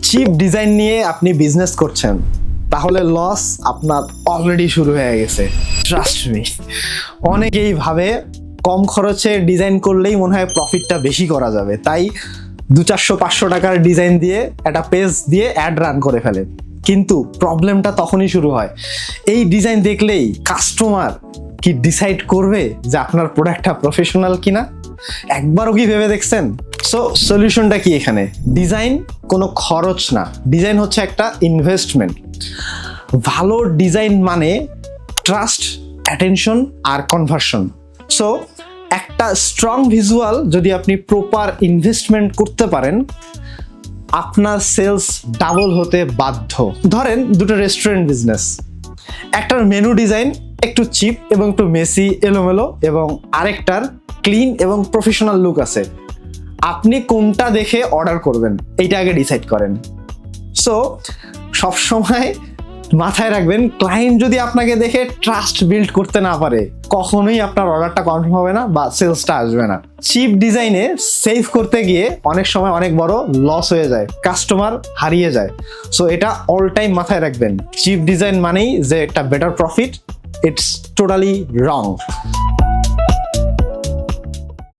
Chip design নিয়ে আপনি business করছেন, তাহলে লস আপনার অলরেডি শুরু হয়ে গেছে। ট্রাস্ট মি, অনেকেই ভাবে কম খরচে ডিজাইন করলেই মনে হয় প্রফিটটা বেশি করা যাবে, তাই 200-400 টাকার ডিজাইন দিয়ে একটা পেজ দিয়ে অ্যাড রান করে ফেলে। কিন্তু প্রবলেমটা তখনই শুরু হয়, এই ডিজাইন দেখলেই কাস্টমার কি ডিসাইড করবে যে আপনার প্রোডাক্টটা প্রফেশনাল কিনা? একবারও কি ভেবে দেখছেন? সো সলিউশনটা কি এখানে? ডিজাইন কোনো খরচ না, ডিজাইন হচ্ছে একটা ইনভেস্টমেন্ট। ভালো ডিজাইন মানে ট্রাস্ট, অ্যাটেনশন আর কনভার্সন। সো একটা স্ট্রং ভিজুয়াল যদি আপনি প্রপার ইনভেস্টমেন্ট করতে পারেন, আপনার সেলস ডাবল হতে বাধ্য। ধরেন দুটো রেস্টুরেন্ট বিজনেস, একটার মেনু ডিজাইন একটু চিপ এবং একটু মেসি, এলোমেলো, এবং আরেকটার ক্লিন এবং প্রফেশনাল লুক আছে। আপনি কোনটা দেখে অর্ডার করবেন এইটা আগে ডিসাইড করেন। সো সবসময় মাথায় রাখবেন, ক্লায়েন্ট যদি আপনাকে দেখে ট্রাস্ট বিল্ড করতে না পারে, কখনোই আপনার অর্ডারটা কনফার্ম হবে না বা সেলসটা আসবে না। চিপ ডিজাইনে সেভ করতে গিয়ে অনেক সময় অনেক বড় লস হয়ে যায়, কাস্টমার হারিয়ে যায়। সো এটা অল টাইম মাথায় রাখবেন, চিপ ডিজাইন মানেই যে একটা better profit, it's totally wrong.